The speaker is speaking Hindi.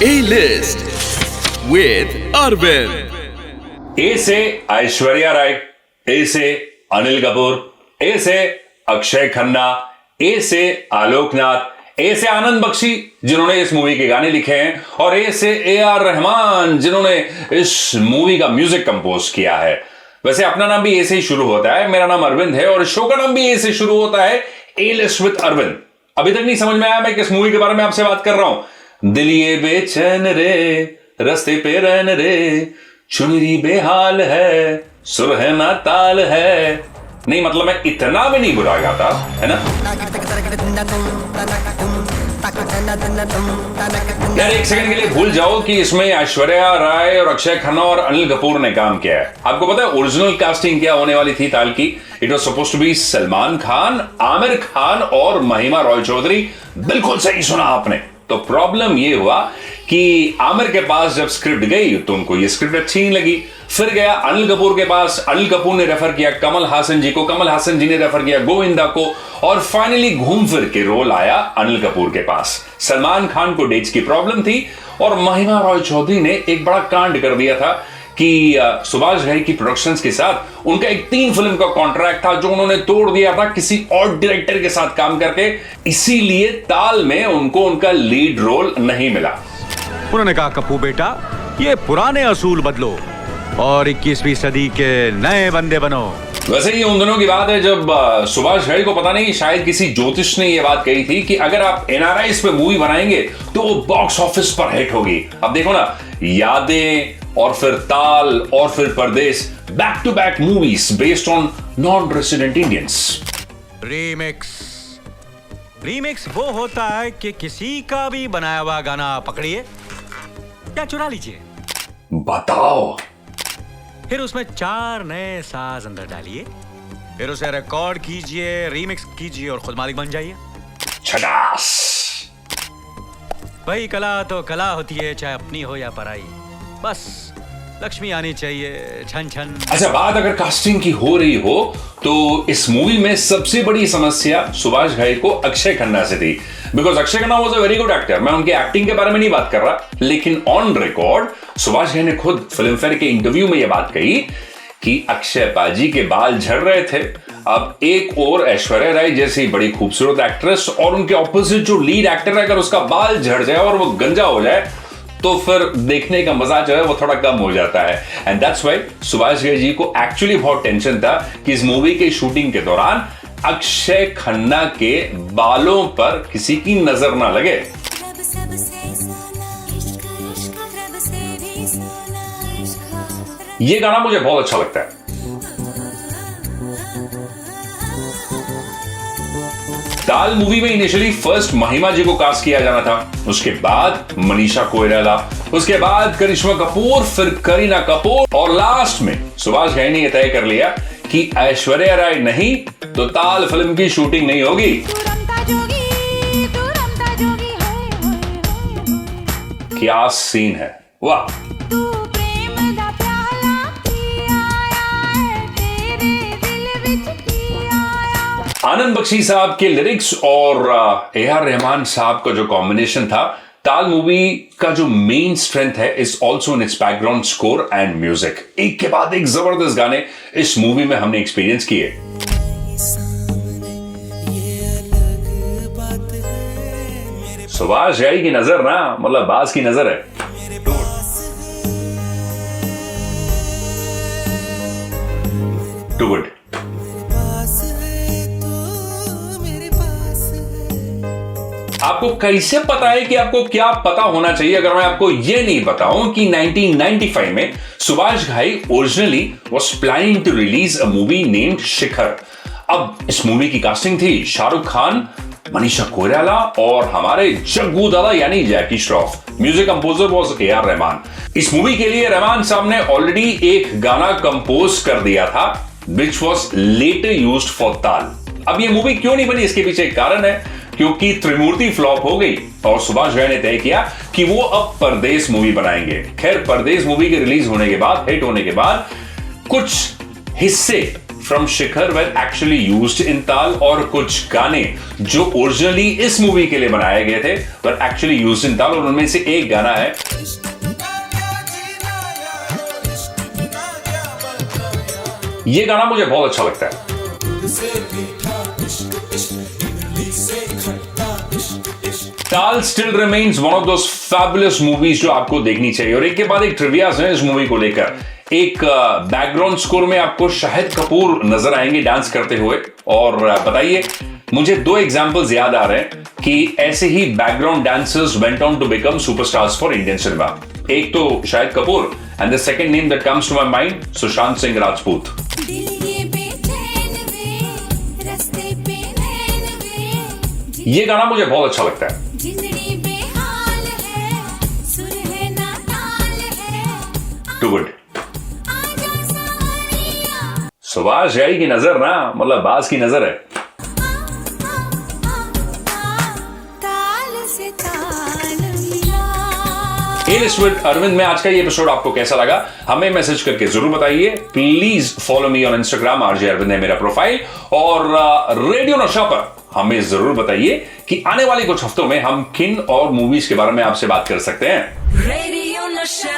A-List with Arvind. ए से ऐश्वर्या राय, ए से अनिल कपूर, ए से अक्षय खन्ना, ए से आलोकनाथ, ए से आनंद बख्शी जिन्होंने इस मूवी के गाने लिखे हैं, और ए से ए.आर. रहमान जिन्होंने इस मूवी का म्यूजिक कंपोज किया है। वैसे अपना नाम भी ए से ही शुरू होता है, मेरा नाम अरविंद है और शो का नाम भी ए से शुरू होता है, ए लिस्ट विद अरविंद। अभी तक नहीं समझ में आया मैं किस मूवी के बारे में आपसे बात कर रहा हूं। दिल ये बेचैन रे, रस्ते पे रहन रे, चुनरी बेहाल है, सुरहना ताल है। नहीं मतलब मैं इतना भी नहीं बुरा गाता है ना यार। एक सेकंड के लिए भूल जाओ कि इसमें ऐश्वर्या राय और अक्षय खन्ना और अनिल कपूर ने काम किया है। आपको पता है ओरिजिनल कास्टिंग क्या होने वाली थी ताल की? It was supposed to be Salman Khan, Aamir Khan और महिमा रॉय चौधरी। बिल्कुल सही सुना आपने। तो प्रॉब्लम ये हुआ कि आमिर के पास जब स्क्रिप्ट गई तो उनको ये स्क्रिप्ट अच्छी नहीं लगी। फिर गया अनिल कपूर के पास, अनिल कपूर ने रेफर किया कमल हासन जी को, कमल हासन जी ने रेफर किया गोविंदा को, और फाइनली घूम फिर के रोल आया अनिल कपूर के पास। सलमान खान को डेट्स की प्रॉब्लम थी और महिमा रॉय चौधरी ने एक बड़ा कांड कर दिया था कि सुभाष घई की प्रोडक्शंस के साथ उनका एक 3 फिल्म का कॉन्ट्रैक्ट था जो उन्होंने तोड़ दिया था किसी और डायरेक्टर के साथ काम करके। इसीलिए ताल में उनको उनका लीड रोल नहीं मिला। उन्होंने कहा कप्पू बेटा ये पुराने असूल बदलो और 21वीं सदी के नए बंदे बनो। वैसे ये उन दिनों की बात है जब सुभाष घई को पता नहीं शायद किसी ज्योतिष ने ये बात कही थी कि अगर आप एनआरआई पे मूवी बनाएंगे तो वो बॉक्स ऑफिस पर हिट होगी। अब देखो ना, यादें और फिर ताल और फिर Pardes, back to back movies based on non resident Indians. Remix वो होता है कि किसी का भी बनाया हुआ गाना पकड़िए या चुरा लीजिए, बताओ, फिर उसमें 4 नए साज अंदर डालिए, फिर उसे रिकॉर्ड कीजिए, रीमिक्स कीजिए और खुद मालिक बन जाइए। छटास। भाई कला तो कला होती है, चाहे अपनी हो या पराई, बस लक्ष्मी आनी चाहिए छन छन। अच्छा, बात अगर कास्टिंग की हो रही हो तो इस मूवी में सबसे बड़ी समस्या सुभाष घई को अक्षय खन्ना से थी। Because Akshay Khanna was a very good actor. मैं उनके एक्टिंग के बारे में नहीं बात कर रहा, लेकिन ऑन रिकॉर्ड सुभाष घई ने खुद फिल्म फेयर के इंटरव्यू में यह बात कही कि अक्षय पाजी के बाल झड़ रहे थे। अब एक और ऐश्वर्या राय जैसी बड़ी खूबसूरत एक्ट्रेस और उनके ऑपोजिट जो लीड एक्टर है, अगर उसका बाल झड़ जाए और वो गंजा हो जाए तो फिर देखने का मजा जो है वो थोड़ा कम हो जाता है। And that's why Subhash Ghai ji को एक्चुअली बहुत टेंशन था कि इस मूवी के शूटिंग के दौरान अक्षय खन्ना के बालों पर किसी की नजर ना लगे। ये गाना मुझे बहुत अच्छा लगता है। ताल मूवी में इनिशियली फर्स्ट महिमा जी को कास्ट किया जाना था, उसके बाद मनीषा कोइराला, उसके बाद करिश्मा कपूर, फिर करीना कपूर, और लास्ट में सुभाष घई ने यह तय कर लिया कि ऐश्वर्या राय नहीं तो ताल फिल्म की शूटिंग नहीं होगी। क्या सीन है, वाह। आनंद बख्शी साहब के लिरिक्स और ए.आर. रहमान साहब का जो कॉम्बिनेशन था, ताल मूवी का जो मेन स्ट्रेंथ है is also in its background score and music. एक के बाद एक जबरदस्त गाने इस मूवी में हमने एक्सपीरियंस किए। सुभाष घई की नजर ना मतलब बाज की नजर है। Too good. आपको कैसे पता है कि आपको क्या पता होना चाहिए अगर मैं आपको यह नहीं बताऊं कि 1995 में Subhash Ghai originally was planning to release a movie named Shikhar. अब इस मूवी की कास्टिंग थी शाहरुख खान, मनीषा कोइराला और हमारे जग्गू दादा यानी Jackie Shroff. Music composer was A R. Rahman. इस मूवी के लिए रहमान साहब ने ऑलरेडी एक गाना कंपोज कर दिया था which was later used for ताल। अब ये मूवी क्यों नहीं बनी, इसके पीछे एक कारण है, क्योंकि त्रिमूर्ति फ्लॉप हो गई और सुभाष घई ने तय किया कि वो अब परदेस मूवी बनाएंगे। खैर, परदेस मूवी के रिलीज होने के बाद, हिट होने के बाद, कुछ हिस्से from Shikhar were actually used in ताल, और कुछ गाने जो ओरिजिनली इस मूवी के लिए बनाए गए थे वर एक्चुअली यूज्ड इन ताल, और उनमें से एक गाना है ये गाना मुझे बहुत अच्छा लगता है। ताल still remains one of those fabulous movies जो आपको देखनी चाहिए। और एक के बाद एक ट्रिवियाज हैं इस मूवी को लेकर। एक बैकग्राउंड स्कोर में आपको शाहिद कपूर नजर आएंगे डांस करते हुए। और बताइए, मुझे 2 एग्जांपल्स याद आ रहे हैं कि ऐसे ही background dancers went on to become superstars for Indian cinema. एक तो Shahid Kapoor and the second name that comes to my mind, Sushant Singh Rajput. ये गाना मुझे बहुत अच्छा लगता है। Too good. सुभाष घई की नजर ना, मतलब बाज की नजर है। विद अरविंद में आज का ये एपिसोड आपको कैसा लगा हमें मैसेज करके जरूर बताइए। Please follow me on Instagram, RJ Arvind है मेरा प्रोफाइल। और रेडियो नशा पर हमें जरूर बताइए कि आने वाले कुछ हफ्तों में हम किन और मूवीज के बारे में आपसे बात कर सकते हैं। रेडियो नशा।